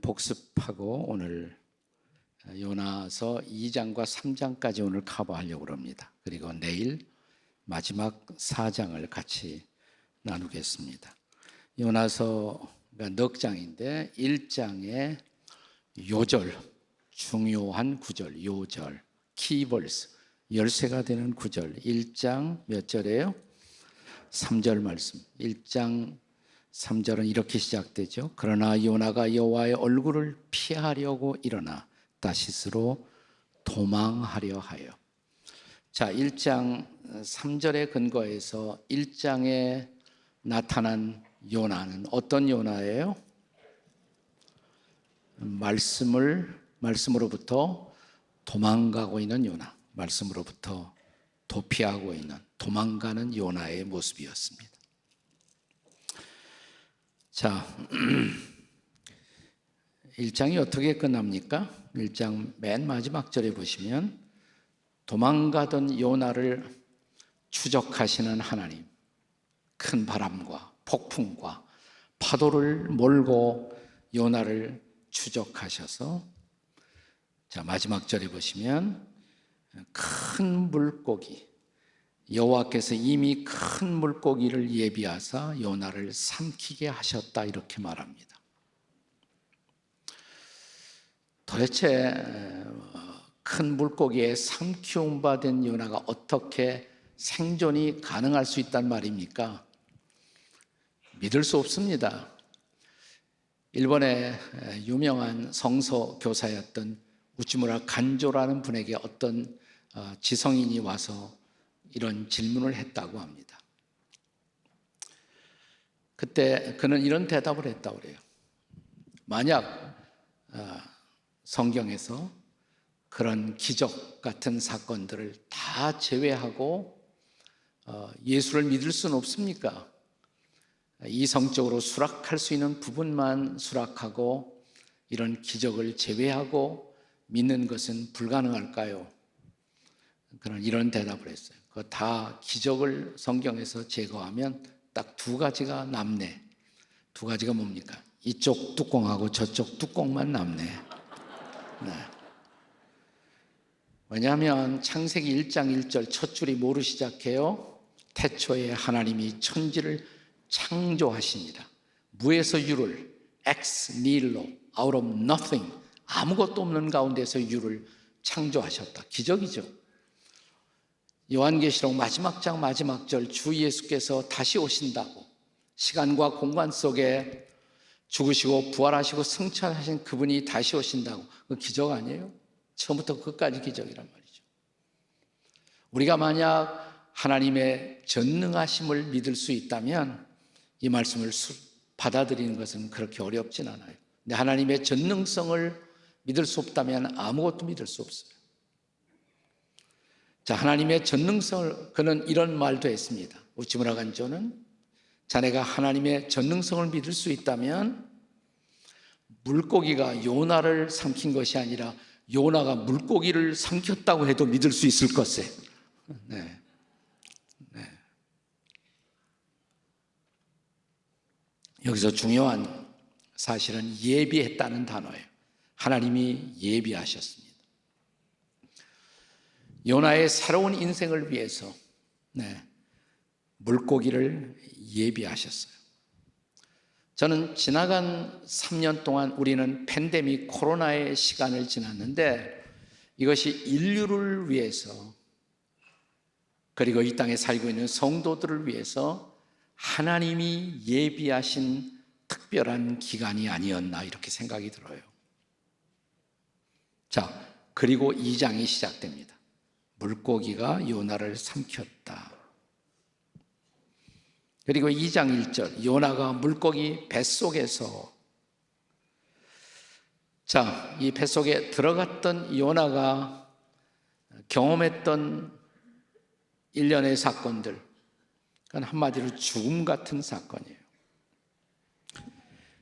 복습하고 오늘 요나서 2장과 3장까지 오늘 커버하려고 합니다. 그리고 내일 마지막 4장을 같이 나누겠습니다. 요나서가 넉 장인데 1장의 요절, 중요한 구절, 요절, 키버스, 열쇠가 되는 구절. 1장 몇 절이에요? 3절 말씀. 1장 3절은 이렇게 시작되죠. 그러나 요나가 여호와의 얼굴을 피하려고 일어나 다시스로 도망하려 하여. 자, 1장 3절의 근거에서 1장에 나타난 요나는 어떤 요나예요? 말씀으로부터 도망가고 있는 요나, 말씀으로부터 도피하고 있는, 도망가는 요나의 모습이었습니다. 자, 1장이 어떻게 끝납니까? 1장 맨 마지막 절에 보시면 도망가던 요나를 추적하시는 하나님, 큰 바람과 폭풍과 파도를 몰고 요나를 추적하셔서, 자, 마지막 절에 보시면 큰 물고기, 여호와께서 이미 큰 물고기를 예비하사 요나를 삼키게 하셨다, 이렇게 말합니다. 도대체 큰 물고기에 삼키움 받은 요나가 어떻게 생존이 가능할 수 있단 말입니까? 믿을 수 없습니다. 일본의 유명한 성서 교사였던 우치무라 간조라는 분에게 어떤 지성인이 와서 이런 질문을 했다고 합니다. 그때 그는 이런 대답을 했다고 그래요. 만약 성경에서 그런 기적 같은 사건들을 다 제외하고 예수를 믿을 수는 없습니까? 이성적으로 수락할 수 있는 부분만 수락하고 이런 기적을 제외하고 믿는 것은 불가능할까요? 그런 이런 대답을 했어요. 그거 다 기적을 성경에서 제거하면 딱 두 가지가 남네. 두 가지가 뭡니까? 이쪽 뚜껑하고 저쪽 뚜껑만 남네. 네. 왜냐하면 창세기 1장 1절 첫 줄이 뭐로 시작해요? 태초에 하나님이 천지를 창조하시니라. 무에서 유를, ex nihilo, out of nothing, 아무것도 없는 가운데서 유를 창조하셨다. 기적이죠. 요한계시록 마지막 장 마지막 절, 주 예수께서 다시 오신다고, 시간과 공간 속에 죽으시고 부활하시고 승천하신 그분이 다시 오신다고, 그 기적 아니에요? 처음부터 끝까지 기적이란 말이죠. 우리가 만약 하나님의 전능하심을 믿을 수 있다면 이 말씀을 받아들이는 것은 그렇게 어렵진 않아요. 근데 하나님의 전능성을 믿을 수 없다면 아무것도 믿을 수 없어요. 자, 하나님의 전능성을, 그는 이런 말도 했습니다. 우치무라 간조는 자네가 하나님의 전능성을 믿을 수 있다면 물고기가 요나를 삼킨 것이 아니라 요나가 물고기를 삼켰다고 해도 믿을 수 있을 것에. 네. 네. 여기서 중요한 사실은 예비했다는 단어예요. 하나님이 예비하셨습니다. 요나의 새로운 인생을 위해서 물고기를 예비하셨어요. 저는 지나간 3년 동안 우리는 팬데믹 코로나의 시간을 지났는데 이것이 인류를 위해서, 그리고 이 땅에 살고 있는 성도들을 위해서 하나님이 예비하신 특별한 기간이 아니었나, 이렇게 생각이 들어요. 자, 그리고 2장이 시작됩니다. 물고기가 요나를 삼켰다. 그리고 2장 1절, 요나가 물고기 뱃속에서, 자, 이 뱃속에 들어갔던 요나가 경험했던 일련의 사건들, 그건 한마디로 죽음 같은 사건이에요.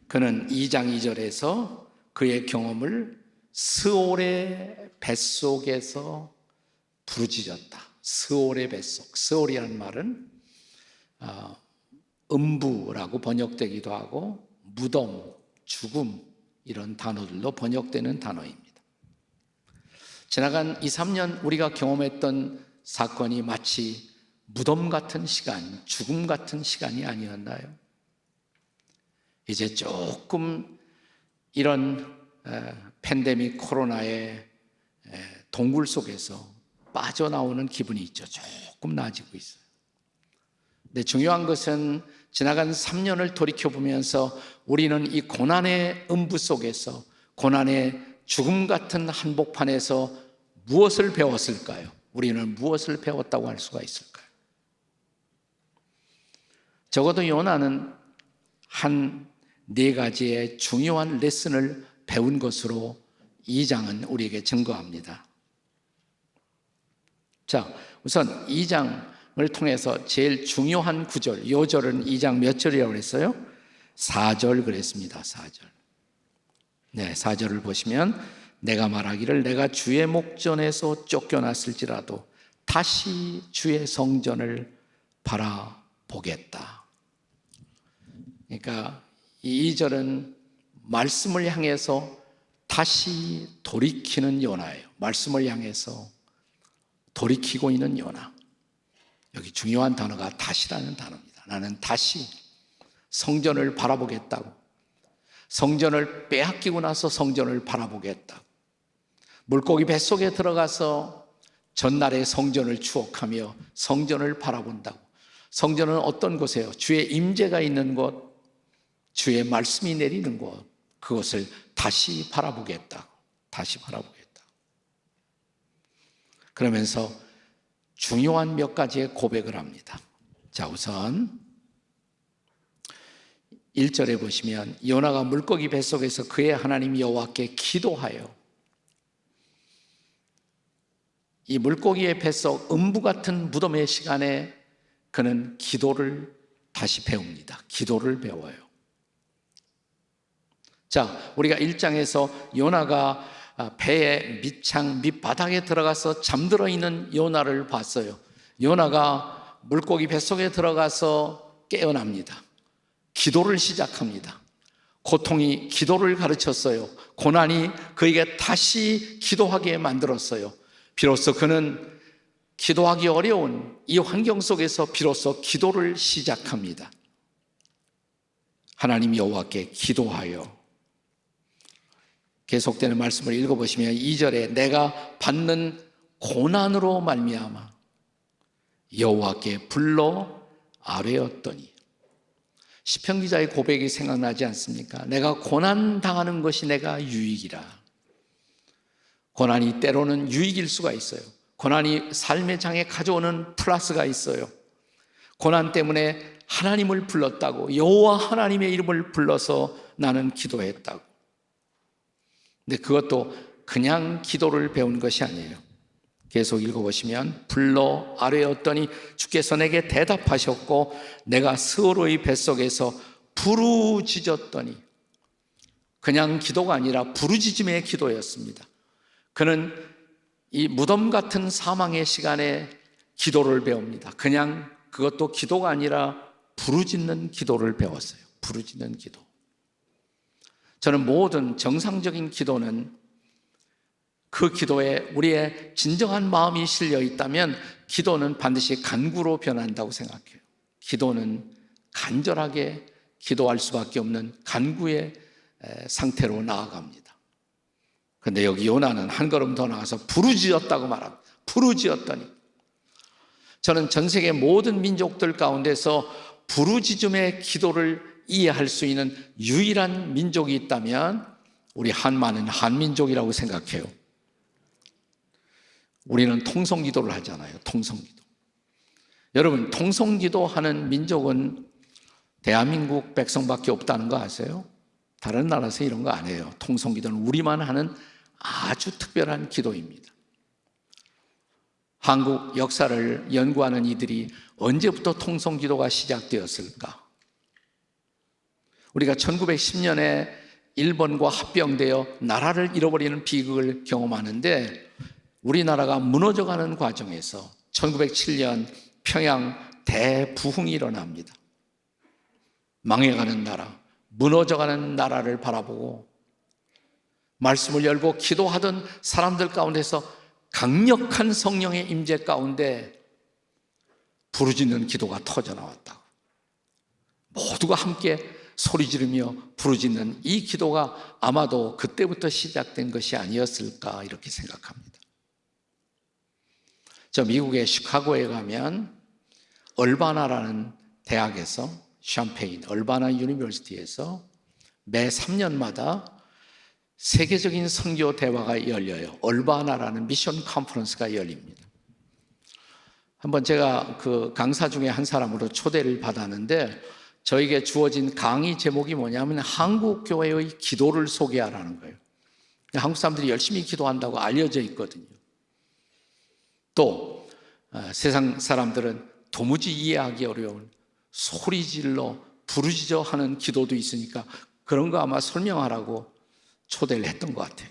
그는 2장 2절에서 그의 경험을 스올의 뱃속에서 부르짖었다. 스올의 뱃속, 스올이라는 말은 음부라고 번역되기도 하고 무덤, 죽음, 이런 단어들로 번역되는 단어입니다. 지나간 2, 3년 우리가 경험했던 사건이 마치 무덤 같은 시간, 죽음 같은 시간이 아니었나요? 이제 조금 이런 팬데믹 코로나의 동굴 속에서 빠져나오는 기분이 있죠. 조금 나아지고 있어요. 근데 중요한 것은 지나간 3년을 돌이켜보면서 우리는 이 고난의 음부 속에서, 고난의 죽음 같은 한복판에서 무엇을 배웠을까요? 우리는 무엇을 배웠다고 할 수가 있을까요? 적어도 요나는 한 4가지의 중요한 레슨을 배운 것으로 2장은 우리에게 증거합니다. 자, 우선 2장을 통해서 제일 중요한 구절, 요절은 2장 몇 절이라고 그랬어요? 4절 그랬습니다. 4절. 네, 4절을 보시면 내가 말하기를 내가 주의 목전에서 쫓겨났을지라도 다시 주의 성전을 바라보겠다. 그러니까 이 2절은 말씀을 향해서 다시 돌이키는 요나예요. 말씀을 향해서 돌이키고 있는 요나. 여기 중요한 단어가 다시라는 단어입니다. 나는 다시 성전을 바라보겠다고. 성전을 빼앗기고 나서 성전을 바라보겠다고. 물고기 뱃속에 들어가서 전날의 성전을 추억하며 성전을 바라본다고. 성전은 어떤 곳이에요? 주의 임재가 있는 곳, 주의 말씀이 내리는 곳, 그것을 다시 바라보겠다고. 다시 바라보겠다고. 그러면서 중요한 몇 가지의 고백을 합니다. 자, 우선 1절에 보시면 요나가 물고기 뱃속에서 그의 하나님 여호와께 기도하여, 이 물고기의 뱃속 음부 같은 무덤의 시간에 그는 기도를 다시 배웁니다. 기도를 배워요. 자, 우리가 1장에서 요나가 배의 밑창 밑바닥에 들어가서 잠들어 있는 요나를 봤어요. 요나가 물고기 뱃속에 들어가서 깨어납니다. 기도를 시작합니다. 고통이 기도를 가르쳤어요. 고난이 그에게 다시 기도하게 만들었어요. 비로소 그는 기도하기 어려운 이 환경 속에서 비로소 기도를 시작합니다. 하나님 여호와께 기도하여. 계속되는 말씀을 읽어보시면 2절에 내가 받는 고난으로 말미암아 여호와께 불러 아뢰었더니. 시편 기자의 고백이 생각나지 않습니까? 내가 고난 당하는 것이 내가 유익이라. 고난이 때로는 유익일 수가 있어요. 고난이 삶의 장에 가져오는 플러스가 있어요. 고난 때문에 하나님을 불렀다고, 여호와 하나님의 이름을 불러서 나는 기도했다고. 근데 그것도 그냥 기도를 배운 것이 아니에요. 계속 읽어보시면 불러 아뢰었더니 주께서 내게 대답하셨고 내가 스오르의 뱃속에서 부르짖었더니. 그냥 기도가 아니라 부르짖음의 기도였습니다. 그는 이 무덤 같은 사망의 시간에 기도를 배웁니다. 그냥 그것도 기도가 아니라 부르짖는 기도를 배웠어요. 부르짖는 기도. 저는 모든 정상적인 기도는 그 기도에 우리의 진정한 마음이 실려 있다면 기도는 반드시 간구로 변한다고 생각해요. 기도는 간절하게 기도할 수밖에 없는 간구의 상태로 나아갑니다. 그런데 여기 요나는 한 걸음 더 나가서 부르짖었다고 말합니다. 부르짖었더니. 저는 전 세계 모든 민족들 가운데서 부르짖음의 기도를 이해할 수 있는 유일한 민족이 있다면 우리 한마는 한민족이라고 생각해요. 우리는 통성기도를 하잖아요. 통성기도. 여러분, 통성기도 하는 민족은 대한민국 백성밖에 없다는 거 아세요? 다른 나라에서 이런 거 안 해요. 통성기도는 우리만 하는 아주 특별한 기도입니다. 한국 역사를 연구하는 이들이 언제부터 통성기도가 시작되었을까? 우리가 1910년에 일본과 합병되어 나라를 잃어버리는 비극을 경험하는데 우리나라가 무너져가는 과정에서 1907년 평양 대부흥이 일어납니다. 망해가는 나라, 무너져가는 나라를 바라보고 말씀을 열고 기도하던 사람들 가운데서 강력한 성령의 임재 가운데 부르짖는 기도가 터져 나왔다고. 모두가 함께 소리 지르며 부르짖는 이 기도가 아마도 그때부터 시작된 것이 아니었을까 이렇게 생각합니다. 저 미국의 시카고에 가면 얼바나라는 대학에서, 샴페인 얼바나 유니버시티에서 매 3년마다 세계적인 선교 대화가 열려요. 얼바나라는 미션 컨퍼런스가 열립니다. 한번 제가 그 강사 중에 한 사람으로 초대를 받았는데 저에게 주어진 강의 제목이 뭐냐면 한국 교회의 기도를 소개하라는 거예요. 한국 사람들이 열심히 기도한다고 알려져 있거든요. 또 세상 사람들은 도무지 이해하기 어려운 소리질러 부르짖어 하는 기도도 있으니까 그런 거 아마 설명하라고 초대를 했던 것 같아요.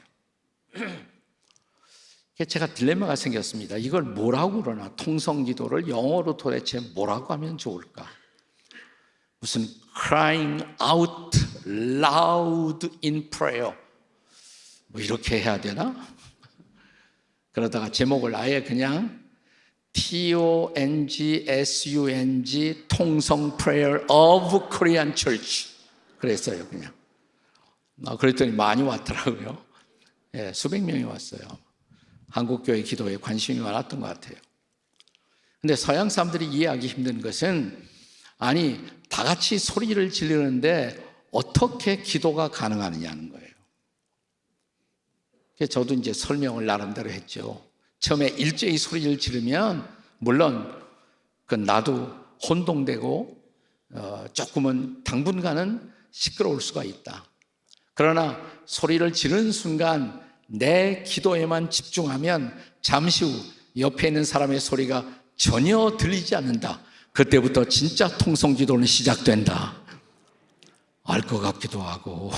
제가 딜레마가 생겼습니다. 이걸 뭐라고 그러나, 통성기도를 영어로 도대체 뭐라고 하면 좋을까? 무슨 crying out loud in prayer 뭐 이렇게 해야 되나? 그러다가 제목을 아예 그냥 TONGSUNG 통성 prayer of Korean Church 그랬어요. 그냥 그랬더니 많이 왔더라고요. 예, 수백 명이 왔어요. 한국교회 기도에 관심이 많았던 것 같아요. 근데 서양 사람들이 이해하기 힘든 것은, 아니 다 같이 소리를 지르는데 어떻게 기도가 가능하느냐는 거예요. 그래서 저도 이제 설명을 나름대로 했죠. 처음에 일제히 소리를 지르면 물론 그 나도 혼동되고 조금은 당분간은 시끄러울 수가 있다. 그러나 소리를 지르는 순간 내 기도에만 집중하면 잠시 후 옆에 있는 사람의 소리가 전혀 들리지 않는다. 그때부터 진짜 통성기도는 시작된다. 알 것 같기도 하고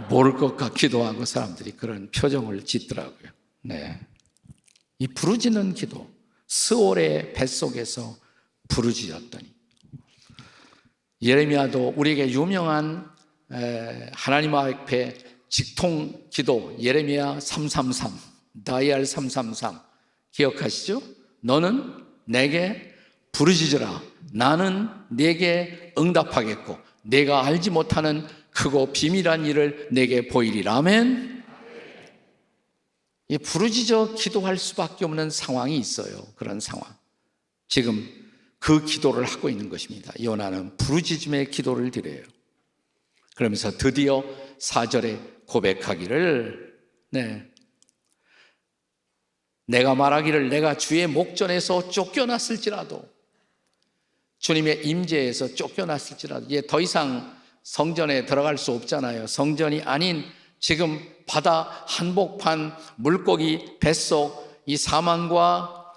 모를 것 같기도 하고 사람들이 그런 표정을 짓더라고요. 네. 이 부르짖는 기도, 스올의 뱃속에서 부르짖었더니, 예레미야도 우리에게 유명한 하나님 앞에 직통 기도, 예레미야 333, 다이알 333 기억하시죠? 너는 내게 부르짖으라. 나는 내게 응답하겠고 내가 알지 못하는 크고 비밀한 일을 내게 보이리라. 아멘. 이 부르짖어 기도할 수밖에 없는 상황이 있어요. 그런 상황. 지금 그 기도를 하고 있는 것입니다. 요나는 부르짖음의 기도를 드려요. 그러면서 드디어 4절에 고백하기를, 내가 말하기를 내가 주의 목전에서 쫓겨났을지라도, 주님의 임재에서 쫓겨났을지라도, 이제 더 이상 성전에 들어갈 수 없잖아요. 성전이 아닌 지금 바다 한복판 물고기 뱃속 이 사망과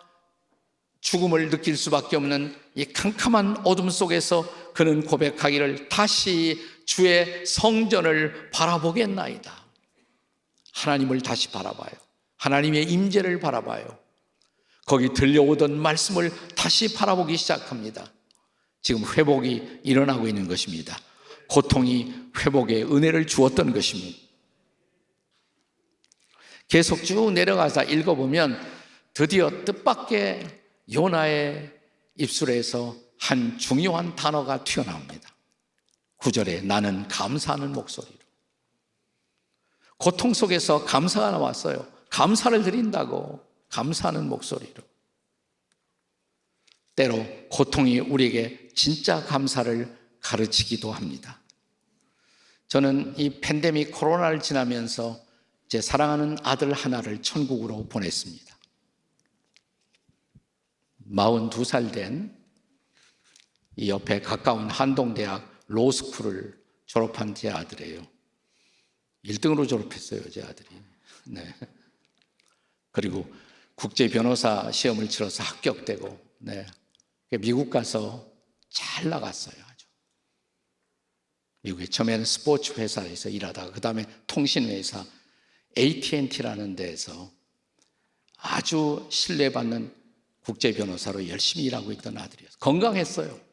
죽음을 느낄 수밖에 없는 이 캄캄한 어둠 속에서 그는 고백하기를 다시 주의 성전을 바라보겠나이다. 하나님을 다시 바라봐요. 하나님의 임재를 바라봐요. 거기 들려오던 말씀을 다시 바라보기 시작합니다. 지금 회복이 일어나고 있는 것입니다. 고통이 회복의 은혜를 주었던 것입니다. 계속 쭉 내려가서 읽어보면 드디어 뜻밖의 요나의 입술에서 한 중요한 단어가 튀어나옵니다. 9절에 나는 감사하는 목소리로. 고통 속에서 감사가 나왔어요. 감사를 드린다고, 감사하는 목소리로. 때로 고통이 우리에게 진짜 감사를 가르치기도 합니다. 저는 이 팬데믹 코로나를 지나면서 제 사랑하는 아들 하나를 천국으로 보냈습니다. 42살 된 이 옆에 가까운 한동대학 로스쿨을 졸업한 제 아들이에요. 1등으로 졸업했어요, 제 아들이. 네. 그리고 국제 변호사 시험을 치러서 합격되고, 미국 가서 잘 나갔어요. 아주. 미국에 처음에는 스포츠 회사에서 일하다가 그 다음에 통신회사 AT&T라는 데에서 아주 신뢰받는 국제 변호사로 열심히 일하고 있던 아들이었어요. 건강했어요.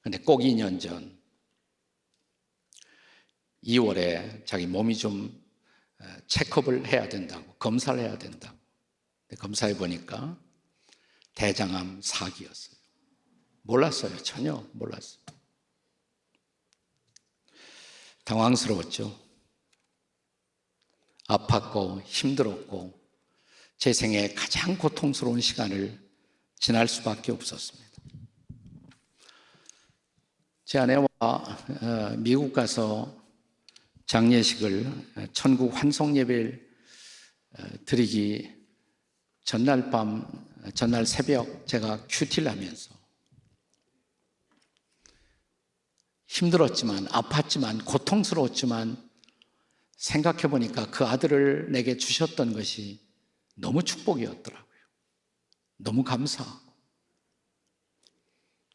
근데 꼭 2년 전 2월에 자기 몸이 좀 체크업을 해야 된다고, 검사를 해야 된다고. 검사해 보니까 대장암 4기였어요. 몰랐어요. 전혀 몰랐어요. 당황스러웠죠. 아팠고 힘들었고 제 생애 가장 고통스러운 시간을 지날 수밖에 없었습니다. 제 아내와 미국 가서 장례식을 천국 환송 예배를 드리기 전날 새벽 제가 큐티를 하면서 힘들었지만 아팠지만 고통스러웠지만 생각해 보니까 그 아들을 내게 주셨던 것이 너무 축복이었더라고요. 너무 감사하고.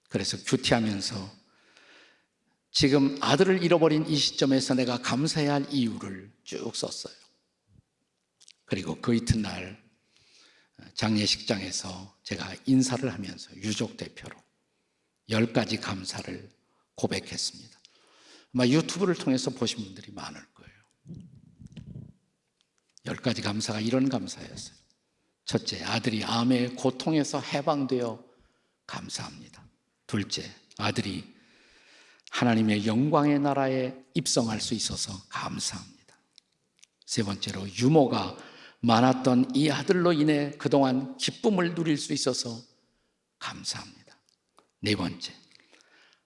그래서 큐티하면서 지금 아들을 잃어버린 이 시점에서 내가 감사해야 할 이유를 쭉 썼어요. 그리고 그 이튿날 장례식장에서 제가 인사를 하면서 유족 대표로 10가지 감사를 고백했습니다. 아마 유튜브를 통해서 보신 분들이 많을 거예요. 10가지 감사가 이런 감사였어요. 첫째, 아들이 암의 고통에서 해방되어 감사합니다. 둘째, 아들이 하나님의 영광의 나라에 입성할 수 있어서 감사합니다. 세 번째로, 유모가 많았던 이 아들로 인해 그동안 기쁨을 누릴 수 있어서 감사합니다. 네 번째,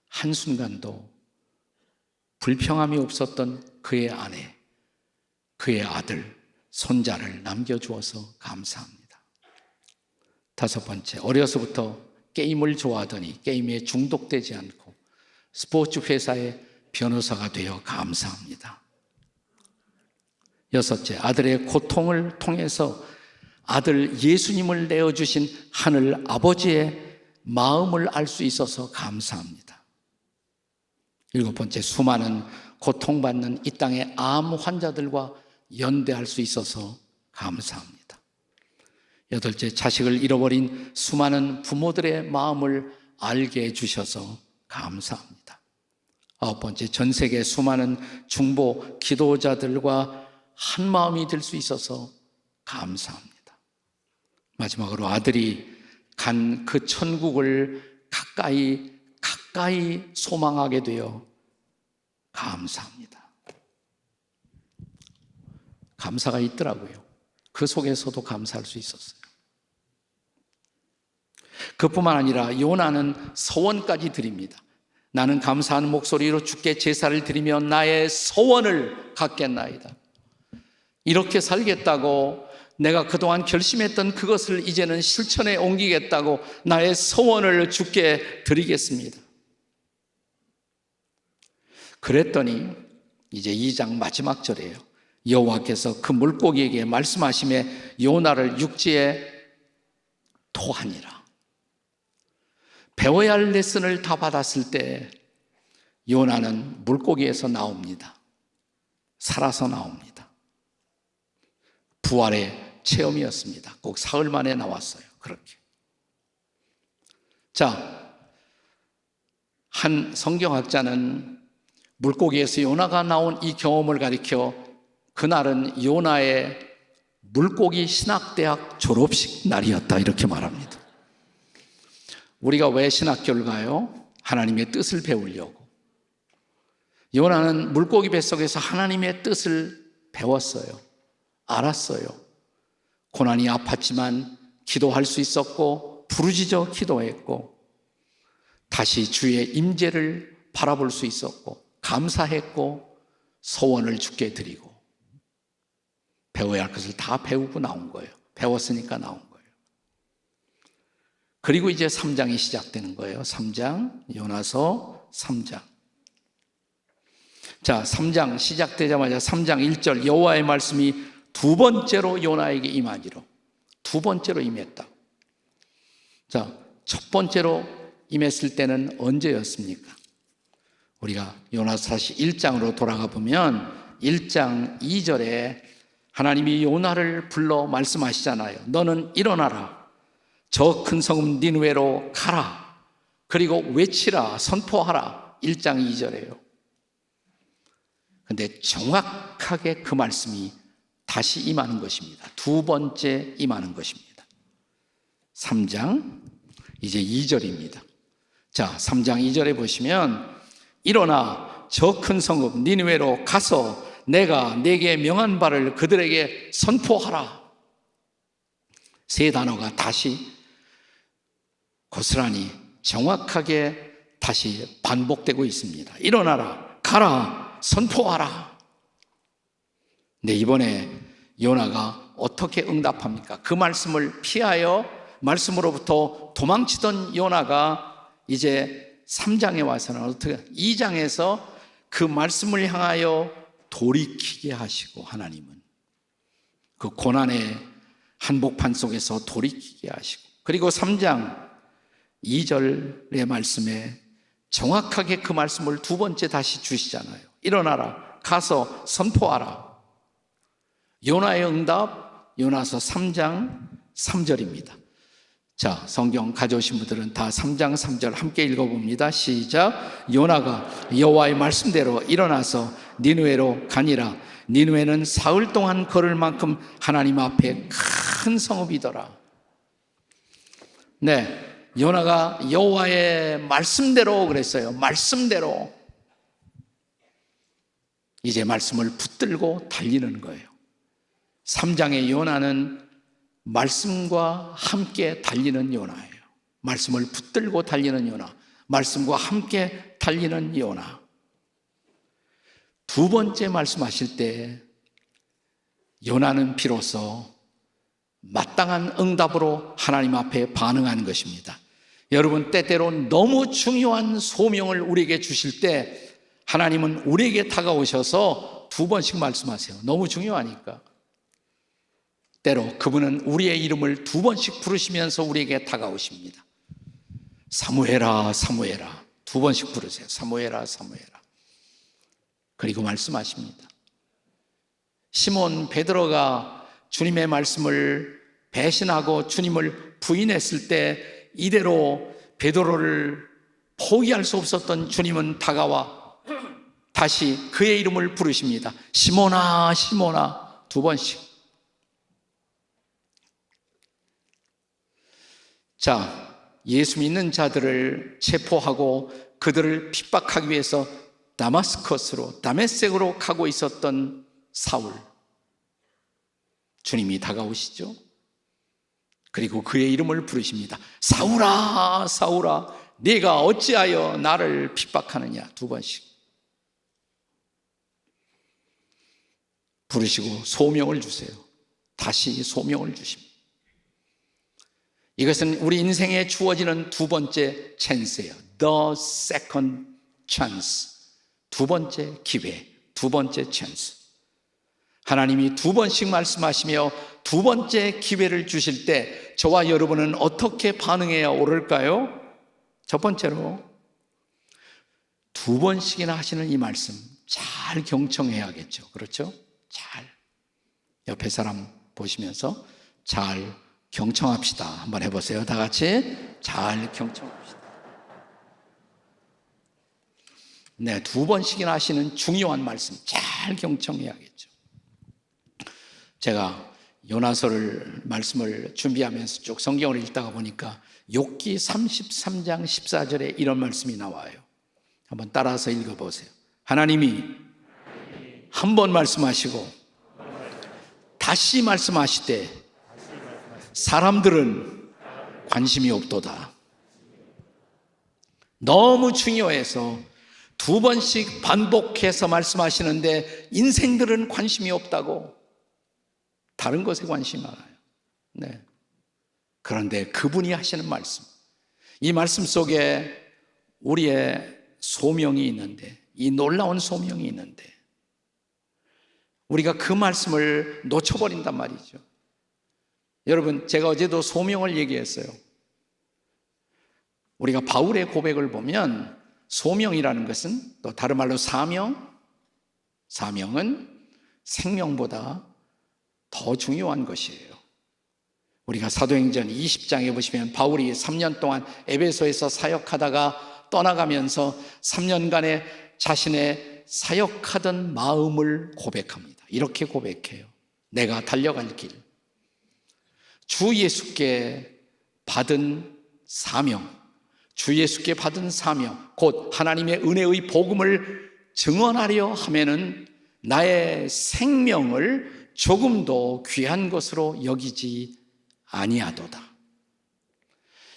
한순간도 불평함이 없었던 그의 아내, 그의 아들, 손자를 남겨주어서 감사합니다. 다섯 번째, 어려서부터 게임을 좋아하더니 게임에 중독되지 않고 스포츠 회사의 변호사가 되어 감사합니다. 여섯째, 아들의 고통을 통해서 아들 예수님을 내어주신 하늘 아버지의 마음을 알 수 있어서 감사합니다. 일곱 번째, 수많은 고통받는 이 땅의 암 환자들과 연대할 수 있어서 감사합니다. 여덟째, 자식을 잃어버린 수많은 부모들의 마음을 알게 해주셔서 감사합니다. 아홉 번째, 전 세계 수많은 중보 기도자들과 한 마음이 될 수 있어서 감사합니다. 마지막으로 아들이 간 그 천국을 가까이 소망하게 되어 감사합니다. 감사가 있더라고요. 그 속에서도 감사할 수 있었어요. 그뿐만 아니라 요나는 서원까지 드립니다. 나는 감사하는 목소리로 주께 제사를 드리며 나의 서원을 갖겠나이다. 이렇게 살겠다고, 내가 그동안 결심했던 그것을 이제는 실천에 옮기겠다고 나의 서원을 주께 드리겠습니다. 그랬더니 이제 2장 마지막 절이에요. 여호와께서 그 물고기에게 말씀하시매 요나를 육지에 토하니라. 배워야 할 레슨을 다 받았을 때 요나는 물고기에서 나옵니다. 살아서 나옵니다. 부활의 체험이었습니다. 꼭 사흘 만에 나왔어요. 그렇게. 자, 한 성경학자는 물고기에서 요나가 나온 이 경험을 가리켜 그날은 요나의 물고기 신학대학 졸업식 날이었다, 이렇게 말합니다. 우리가 왜 신학교를 가요? 하나님의 뜻을 배우려고. 요나는 물고기 뱃속에서 하나님의 뜻을 배웠어요. 알았어요. 고난이 아팠지만 기도할 수 있었고, 부르짖어 기도했고, 다시 주의 임재를 바라볼 수 있었고, 감사했고, 소원을 주께 드리고, 배워야 할 것을 다 배우고 나온 거예요. 배웠으니까 나온 거예요. 그리고 이제 3장이 시작되는 거예요. 3장, 요나서 3장. 자, 3장 시작되자마자 3장 1절, 여호와의 말씀이 두 번째로 요나에게 임하기로. 두 번째로 임했다. 자, 첫 번째로 임했을 때는 언제였습니까? 우리가 요나서 다시 1장으로 돌아가 보면 1장 2절에 하나님이 요나를 불러 말씀하시잖아요. 너는 일어나라. 저 큰 성읍 니느웨로 가라. 그리고 외치라, 선포하라. 1장 2절이에요. 근데 정확하게 그 말씀이 다시 임하는 것입니다. 두 번째 임하는 것입니다. 3장 이제 2절입니다. 자, 3장 2절에 보시면 일어나 저 큰 성읍 니느웨로 가서 내가 네게 명한 바를 그들에게 선포하라. 세 단어가 다시 고스란히 정확하게 다시 반복되고 있습니다. 일어나라, 가라, 선포하라. 네, 이번에 요나가 어떻게 응답합니까? 그 말씀을 피하여 말씀으로부터 도망치던 요나가 이제 3장에 와서는 어떻게 2장에서 그 말씀을 향하여 돌이키게 하시고, 하나님은 그 고난의 한복판 속에서 돌이키게 하시고, 그리고 3장 2절의 말씀에 정확하게 그 말씀을 두 번째 다시 주시잖아요. 일어나라, 가서 선포하라. 요나의 응답, 요나서 3장 3절입니다. 자, 성경 가져오신 분들은 다 3장 3절 함께 읽어봅니다. 시작. 요나가 여호와의 말씀대로 일어나서 니느웨로 가니라. 니느웨는 사흘 동안 걸을 만큼 하나님 앞에 큰 성읍이더라. 네, 요나가 여호와의 말씀대로 그랬어요. 말씀대로. 이제 말씀을 붙들고 달리는 거예요. 3장의 요나는 말씀과 함께 달리는 요나예요. 말씀을 붙들고 달리는 요나, 말씀과 함께 달리는 요나. 두 번째 말씀하실 때 요나는 비로소 마땅한 응답으로 하나님 앞에 반응하는 것입니다. 여러분, 때때로 너무 중요한 소명을 우리에게 주실 때 하나님은 우리에게 다가오셔서 두 번씩 말씀하세요. 너무 중요하니까. 때로 그분은 우리의 이름을 두 번씩 부르시면서 우리에게 다가오십니다. 사무엘아, 사무엘아. 두 번씩 부르세요. 사무엘아, 사무엘아. 그리고 말씀하십니다. 시몬 베드로가 주님의 말씀을 배신하고 주님을 부인했을 때 이대로 베드로를 포기할 수 없었던 주님은 다가와 다시 그의 이름을 부르십니다. 시몬아, 시몬아. 두 번씩. 자, 예수 믿는 자들을 체포하고 그들을 핍박하기 위해서 다마스커스로, 다메섹으로 가고 있었던 사울. 주님이 다가오시죠. 그리고 그의 이름을 부르십니다. 사울아, 사울아, 네가 어찌하여 나를 핍박하느냐. 두 번씩 부르시고 소명을 주세요. 다시 소명을 주십니다. 이것은 우리 인생에 주어지는 두 번째 찬스예요. The second chance. 두 번째 기회, 두 번째 찬스. 하나님이 두 번씩 말씀하시며 두 번째 기회를 주실 때 저와 여러분은 어떻게 반응해야 옳을까요? 첫 번째로 두 번씩이나 하시는 이 말씀 잘 경청해야겠죠. 그렇죠? 잘. 옆에 사람 보시면서 잘 경청합시다. 한번 해보세요. 다 같이 잘 경청합시다. 네, 두 번씩이나 하시는 중요한 말씀 잘 경청해야겠죠. 제가 요나서를 말씀을 준비하면서 쭉 성경을 읽다가 보니까 욥기 33장 14절에 이런 말씀이 나와요. 한번 따라서 읽어보세요. 하나님이 한 번 말씀하시고 다시 말씀하시되 사람들은 관심이 없도다. 너무 중요해서 두 번씩 반복해서 말씀하시는데 인생들은 관심이 없다고, 다른 것에 관심이 많아요. 네. 그런데 그분이 하시는 말씀, 이 말씀 속에 우리의 소명이 있는데, 이 놀라운 소명이 있는데 우리가 그 말씀을 놓쳐버린단 말이죠. 여러분, 제가 어제도 소명을 얘기했어요. 우리가 바울의 고백을 보면 소명이라는 것은 또 다른 말로 사명은 생명보다 더 중요한 것이에요. 우리가 사도행전 20장에 보시면 바울이 3년 동안 에베소에서 사역하다가 떠나가면서 3년간의 자신의 사역하던 마음을 고백합니다. 이렇게 고백해요. 내가 달려갈 길, 주 예수께 받은 사명, 주 예수께 받은 사명, 곧 하나님의 은혜의 복음을 증언하려 하면은 나의 생명을 조금도 귀한 것으로 여기지 아니하도다.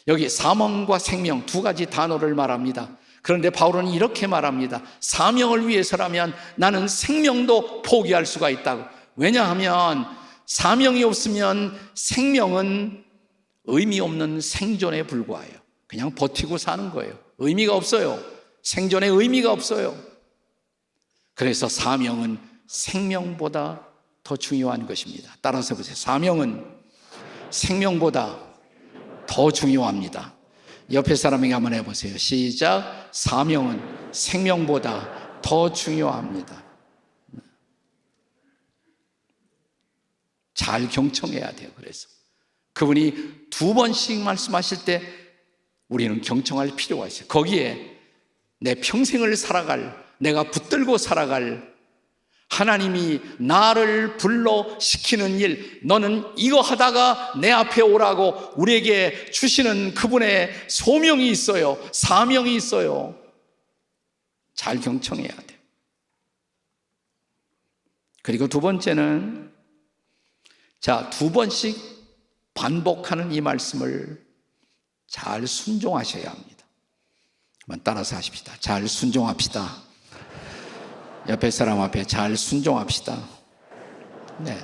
여기 사명과 생명 두 가지 단어를 말합니다. 그런데 바울은 이렇게 말합니다. 사명을 위해서라면 나는 생명도 포기할 수가 있다고. 왜냐하면 사명이 없으면 생명은 의미 없는 생존에 불과해요. 그냥 버티고 사는 거예요. 의미가 없어요. 생존에 의미가 없어요. 그래서 사명은 생명보다 더 중요한 것입니다. 따라서 보세요. 사명은 생명보다 더 중요합니다. 옆에 사람에게 한번 해보세요. 시작. 사명은 생명보다 더 중요합니다. 잘 경청해야 돼요. 그래서 그분이 두 번씩 말씀하실 때 우리는 경청할 필요가 있어요. 거기에 내 평생을 살아갈, 내가 붙들고 살아갈 하나님이 나를 불러 시키는 일, 너는 이거 하다가 내 앞에 오라고 우리에게 주시는 그분의 소명이 있어요. 사명이 있어요. 잘 경청해야 돼요. 그리고 두 번째는, 두 번씩 반복하는 이 말씀을 잘 순종하셔야 합니다. 한번 따라서 하십시다. 잘 순종합시다. 옆에 사람 앞에 잘 순종합시다. 네,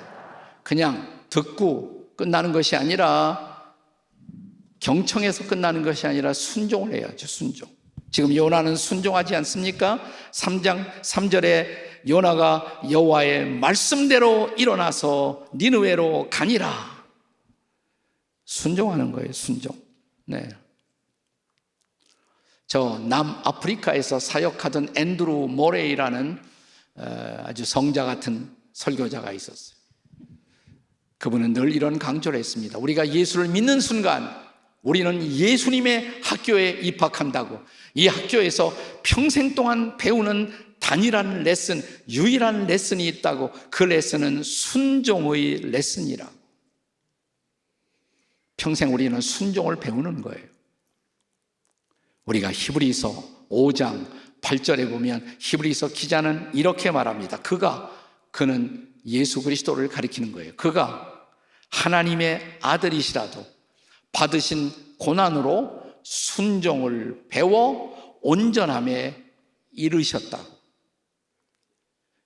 그냥 듣고 끝나는 것이 아니라, 경청해서 끝나는 것이 아니라 순종을 해야죠. 순종. 지금 요나는 순종하지 않습니까? 3장 3절에 요나가 여호와의 말씀대로 일어나서 니느웨로 가니라. 순종하는 거예요. 순종. 네. 저 남아프리카에서 사역하던 앤드루 모레이라는 아주 성자 같은 설교자가 있었어요. 그분은 늘 이런 강조를 했습니다. 우리가 예수를 믿는 순간 우리는 예수님의 학교에 입학한다고. 이 학교에서 평생 동안 배우는 단일한 레슨, 유일한 레슨이 있다고. 그 레슨은 순종의 레슨이라고. 평생 우리는 순종을 배우는 거예요. 우리가 히브리서 5장 8절에 보면 히브리서 기자는 이렇게 말합니다. 그는 예수 그리스도를 가리키는 거예요. 그가 하나님의 아들이시라도 받으신 고난으로 순종을 배워 온전함에 이르셨다고.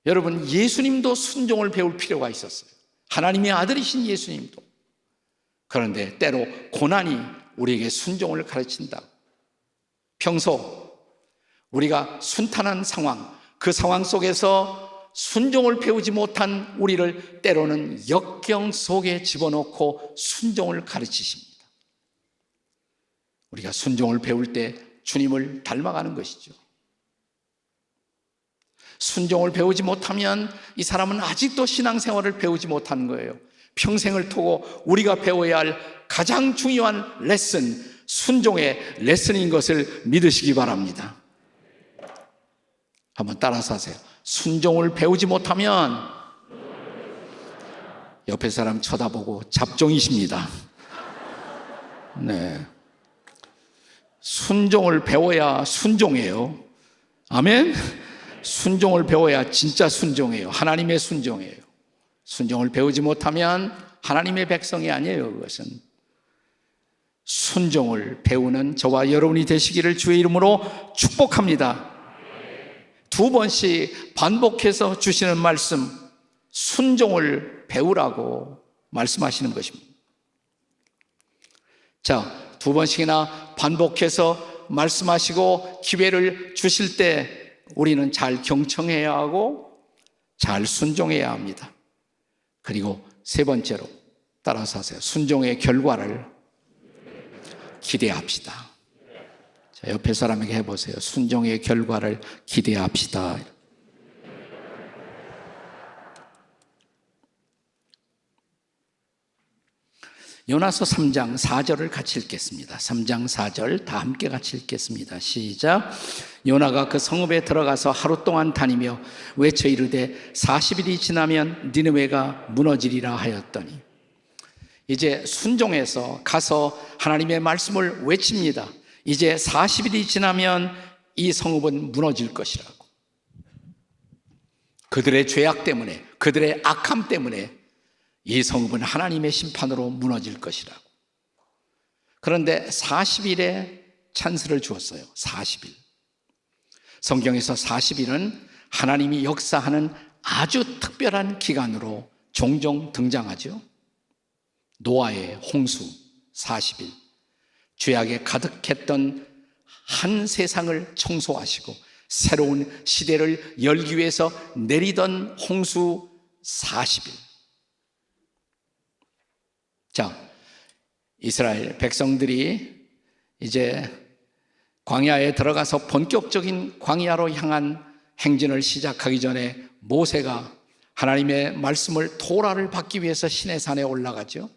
여러분, 예수님도 순종을 배울 필요가 있었어요. 하나님의 아들이신 예수님도. 그런데 때로 고난이 우리에게 순종을 가르친다고. 평소 우리가 순탄한 상황, 그 상황 속에서 순종을 배우지 못한 우리를 때로는 역경 속에 집어넣고 순종을 가르치십니다. 우리가 순종을 배울 때 주님을 닮아가는 것이죠. 순종을 배우지 못하면 이 사람은 아직도 신앙생활을 배우지 못하는 거예요. 평생을 두고 우리가 배워야 할 가장 중요한 레슨, 순종의 레슨인 것을 믿으시기 바랍니다. 한번 따라서 하세요. 순종을 배우지 못하면 옆에 사람 쳐다보고 잡종이십니다. 네. 순종을 배워야 순종해요. 아멘. 순종을 배워야 진짜 순종해요. 하나님의 순종이에요. 순종을 배우지 못하면 하나님의 백성이 아니에요. 그것은 순종을 배우는 저와 여러분이 되시기를 주의 이름으로 축복합니다. 두 번씩 반복해서 주시는 말씀, 순종을 배우라고 말씀하시는 것입니다. 두 번씩이나 반복해서 말씀하시고 기회를 주실 때 우리는 잘 경청해야 하고 잘 순종해야 합니다. 그리고 세 번째로 따라서 하세요. 순종의 결과를 기대합시다. 옆에 사람에게 해보세요. 순종의 결과를 기대합시다. 요나서 3장 4절을 같이 읽겠습니다. 3장 4절 다 함께 같이 읽겠습니다. 시작. 요나가 그 성읍에 들어가서 하루 동안 다니며 외쳐 이르되 40일이 지나면 니느웨가 무너지리라 하였더니, 이제 순종해서 가서 하나님의 말씀을 외칩니다. 이제 40일이 지나면 이 성읍은 무너질 것이라고. 그들의 죄악 때문에, 그들의 악함 때문에 이 성읍은 하나님의 심판으로 무너질 것이라고. 그런데 40일의 찬스를 주었어요. 40일. 성경에서 40일은 하나님이 역사하는 아주 특별한 기간으로 종종 등장하죠. 노아의 홍수 40일, 죄악에 가득했던 한 세상을 청소하시고 새로운 시대를 열기 위해서 내리던 홍수 40일. 자, 이스라엘 백성들이 이제 광야에 들어가서 본격적인 광야로 향한 행진을 시작하기 전에 모세가 하나님의 말씀을 토라를 받기 위해서 시내산에 올라가죠.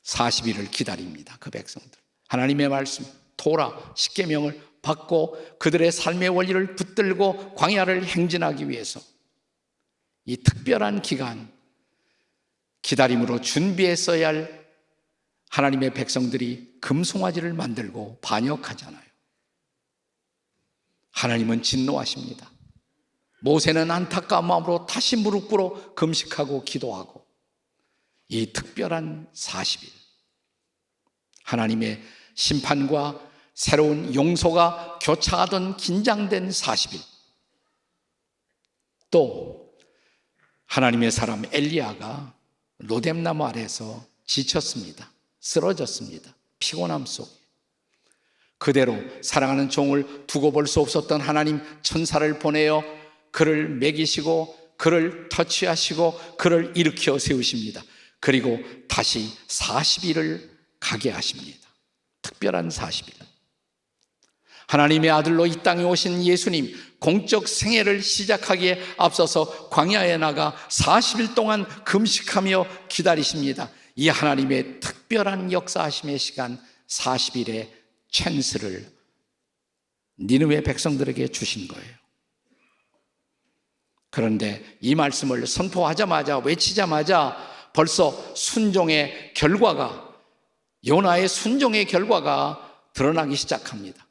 40일을 기다립니다. 그 백성들 하나님의 말씀 토라 십계명을 받고 그들의 삶의 원리를 붙들고 광야를 행진하기 위해서 이 특별한 기간 기다림으로 준비했어야 할 하나님의 백성들이 금송아지를 만들고 반역하잖아요. 하나님은 진노하십니다. 모세는 안타까운 마음으로 다시 무릎 꿇어 금식하고 기도하고, 이 특별한 40일 하나님의 심판과 새로운 용서가 교차하던 긴장된 40일, 또 하나님의 사람 엘리야가 로뎀나무 아래에서 지쳤습니다. 쓰러졌습니다. 피곤함 속에 그대로 사랑하는 종을 두고 볼 수 없었던 하나님 천사를 보내어 그를 먹이시고 그를 터치하시고 그를 일으켜 세우십니다. 그리고 다시 40일을 가게 하십니다. 특별한 40일. 하나님의 아들로 이 땅에 오신 예수님 공적 생애를 시작하기에 앞서서 광야에 나가 40일 동안 금식하며 기다리십니다. 이 하나님의 특별한 역사하심의 시간 40일의 찬스를 니느웨 백성들에게 주신 거예요. 그런데 이 말씀을 선포하자마자, 외치자마자 벌써 순종의 결과가, 요나의 순종의 결과가 드러나기 시작합니다.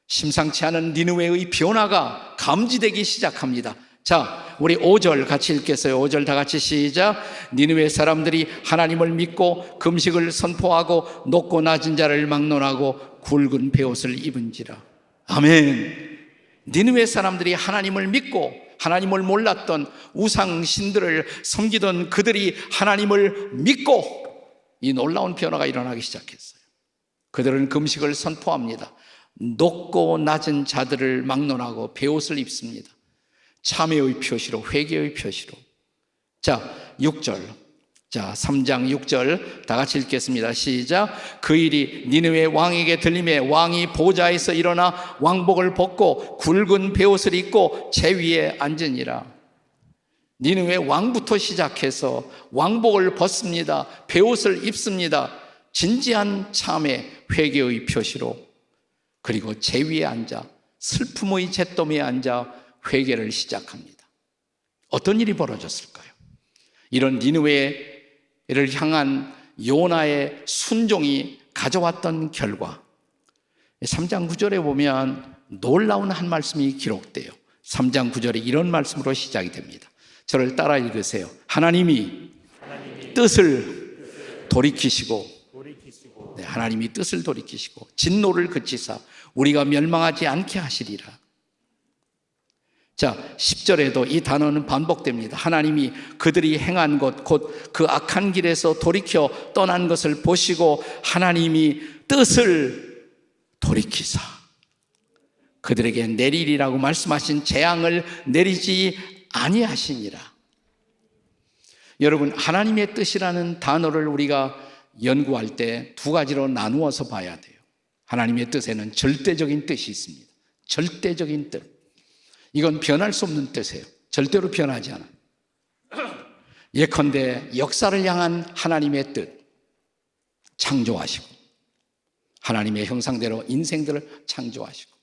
심상치 않은 니느웨의 변화가 감지되기 시작합니다. 자, 우리 5절 같이 읽겠어요. 5절 다 같이 시작. 니느웨 사람들이 하나님을 믿고 금식을 선포하고 높고 낮은 자를 막론하고 굵은 베옷을 입은지라. 아멘. 니느웨 사람들이 하나님을 믿고 하나님을 몰랐던 우상신들을 섬기던 그들이 하나님을 믿고 이 놀라운 변화가 일어나기 시작했어요. 그들은 금식을 선포합니다. 높고 낮은 자들을 막론하고 베옷을 입습니다. 참회의 표시로, 회개의 표시로. 자, 6절. 자, 3장 6절 다 같이 읽겠습니다. 시작. 그 일이 니느웨 왕에게 들림에 왕이 보좌에서 일어나 왕복을 벗고 굵은 베옷을 입고 제 위에 앉으니라. 니느웨 왕부터 시작해서 왕복을 벗습니다. 베옷을 입습니다. 진지한 참회, 회개의 표시로. 그리고 제 위에 앉아 슬픔의 잿더미에 앉아 회개를 시작합니다. 어떤 일이 벌어졌을까요? 이런 니느웨를 향한 요나의 순종이 가져왔던 결과, 3장 9절에 보면 놀라운 한 말씀이 기록돼요. 3장 9절에 이런 말씀으로 시작이 됩니다. 저를 따라 읽으세요. 하나님이 뜻을 돌이키시고, 네, 하나님이 뜻을 돌이키시고 진노를 그치사 우리가 멸망하지 않게 하시리라. 자, 10절에도 이 단어는 반복됩니다. 하나님이 그들이 행한 것, 곧 그 악한 길에서 돌이켜 떠난 것을 보시고 하나님이 뜻을 돌이키사 그들에게 내리리라고 말씀하신 재앙을 내리지 아니하시니라. 여러분, 하나님의 뜻이라는 단어를 우리가 연구할 때 두 가지로 나누어서 봐야 돼요. 하나님의 뜻에는 절대적인 뜻이 있습니다. 절대적인 뜻. 이건 변할 수 없는 뜻이에요. 절대로 변하지 않아요. 예컨대 역사를 향한 하나님의 뜻, 창조하시고 하나님의 형상대로 인생들을 창조하시고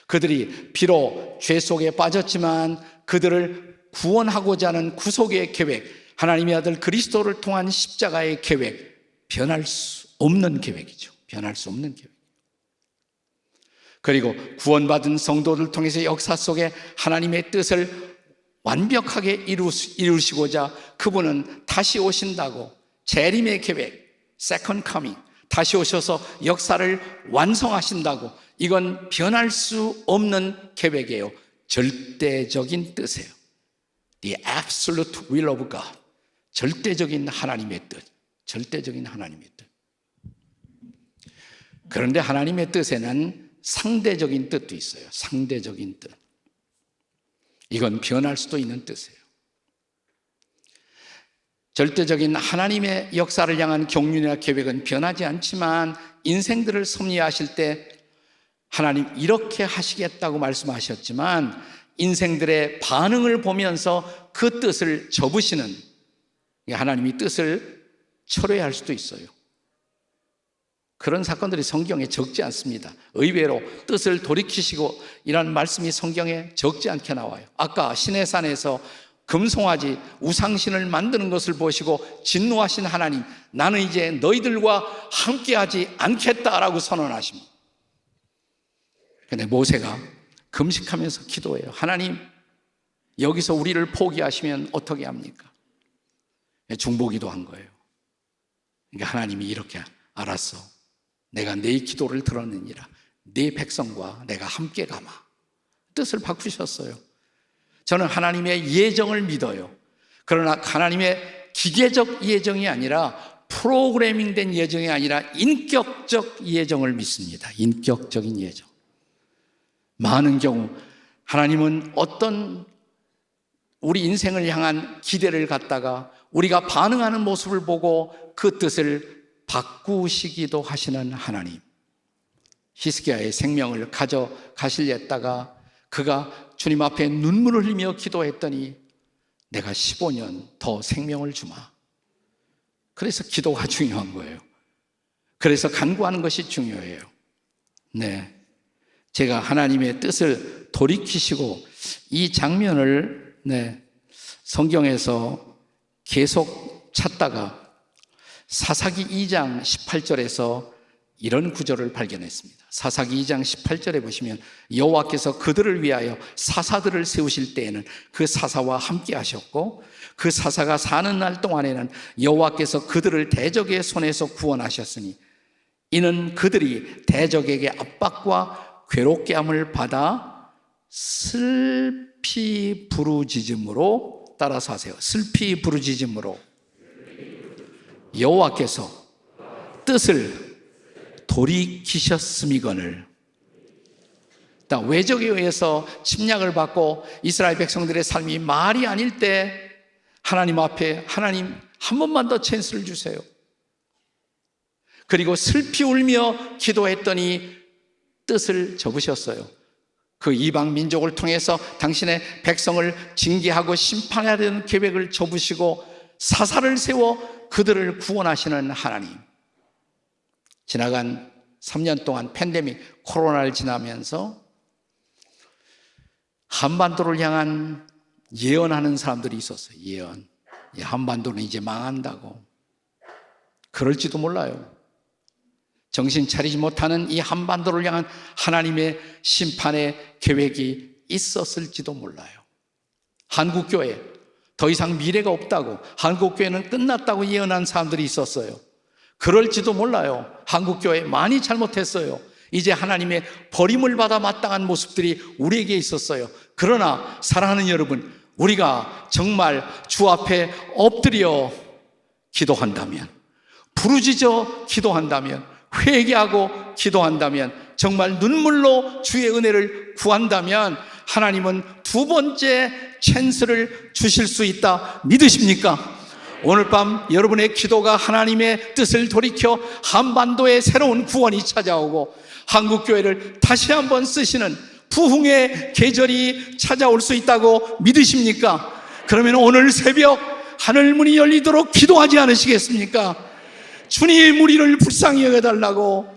그들이 비록 죄 속에 빠졌지만 그들을 구원하고자 하는 구속의 계획, 하나님의 아들 그리스도를 통한 십자가의 계획, 변할 수 없는 계획이죠. 변할 수 없는 계획. 그리고 구원받은 성도들 통해서 역사 속에 하나님의 뜻을 완벽하게 이루시고자 그분은 다시 오신다고 재림의 계획, second coming, 다시 오셔서 역사를 완성하신다고, 이건 변할 수 없는 계획이에요. 절대적인 뜻이에요. The absolute will of God. 절대적인 하나님의 뜻. 절대적인 하나님의 뜻. 그런데 하나님의 뜻에는 상대적인 뜻도 있어요. 상대적인 뜻. 이건 변할 수도 있는 뜻이에요. 절대적인 하나님의 역사를 향한 경륜이나 계획은 변하지 않지만 인생들을 섭리하실 때 하나님 이렇게 하시겠다고 말씀하셨지만 인생들의 반응을 보면서 그 뜻을 접으시는, 하나님이 뜻을 철회할 수도 있어요. 그런 사건들이 성경에 적지 않습니다. 의외로 뜻을 돌이키시고 이런 말씀이 성경에 적지 않게 나와요. 아까 시내산에서 금송아지 우상신을 만드는 것을 보시고 진노하신 하나님, 나는 이제 너희들과 함께하지 않겠다라고 선언하십니다. 그런데 모세가 금식하면서 기도해요. 하나님, 여기서 우리를 포기하시면 어떻게 합니까? 중보기도 한 거예요. 그러니까 하나님이 이렇게, 알았어, 내가 네 기도를 들었느니라. 네 백성과 내가 함께 가마. 뜻을 바꾸셨어요. 저는 하나님의 예정을 믿어요. 그러나 하나님의 기계적 예정이 아니라 프로그래밍된 예정이 아니라 인격적 예정을 믿습니다. 인격적인 예정. 많은 경우 하나님은 어떤 우리 인생을 향한 기대를 갖다가 우리가 반응하는 모습을 보고 그 뜻을 바꾸시기도 하시는 하나님. 히스기야의 생명을 가져가시려 했다가 그가 주님 앞에 눈물을 흘리며 기도했더니 내가 15년 더 생명을 주마. 그래서 기도가 중요한 거예요. 그래서 간구하는 것이 중요해요. 네, 제가 하나님의 뜻을 돌이키시고 이 장면을 성경에서 계속 찾다가 사사기 2장 18절에서 이런 구절을 발견했습니다. 사사기 2장 18절에 보시면 여호와께서 그들을 위하여 사사들을 세우실 때에는 그 사사와 함께 하셨고 그 사사가 사는 날 동안에는 여호와께서 그들을 대적의 손에서 구원하셨으니 이는 그들이 대적에게 압박과 괴롭게 함을 받아 슬피 부르짖음으로, 따라서 하세요. 슬피 부르짖음으로 여호와께서 뜻을 돌이키셨음이거늘. 외적에 의해서 침략을 받고 이스라엘 백성들의 삶이 말이 아닐 때 하나님 앞에 하나님 한 번만 더 찬스를 주세요. 그리고 슬피 울며 기도했더니 뜻을 접으셨어요. 그 이방 민족을 통해서 당신의 백성을 징계하고 심판해야 되는 계획을 접으시고 사사를 세워 그들을 구원하시는 하나님. 지나간 3년 동안 팬데믹 코로나를 지나면서 한반도를 향한 예언하는 사람들이 있었어요. 예언. 한반도는 이제 망한다고. 그럴지도 몰라요. 정신 차리지 못하는 이 한반도를 향한 하나님의 심판의 계획이 있었을지도 몰라요. 한국교회 더 이상 미래가 없다고, 한국교회는 끝났다고 예언한 사람들이 있었어요. 그럴지도 몰라요. 한국교회 많이 잘못했어요. 이제 하나님의 버림을 받아 마땅한 모습들이 우리에게 있었어요. 그러나 사랑하는 여러분, 우리가 정말 주 앞에 엎드려 기도한다면, 부르짖어 기도한다면, 회개하고 기도한다면, 정말 눈물로 주의 은혜를 구한다면 하나님은 두 번째 찬스를 주실 수 있다. 믿으십니까? 오늘 밤 여러분의 기도가 하나님의 뜻을 돌이켜 한반도에 새로운 구원이 찾아오고 한국교회를 다시 한번 쓰시는 부흥의 계절이 찾아올 수 있다고 믿으십니까? 그러면 오늘 새벽 하늘문이 열리도록 기도하지 않으시겠습니까? 주님 우리를 불쌍히 여겨달라고,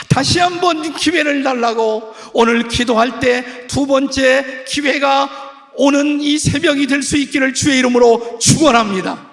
다시 한번 기회를 달라고, 오늘 기도할 때 두 번째 기회가 오는 이 새벽이 될 수 있기를 주의 이름으로 축원합니다.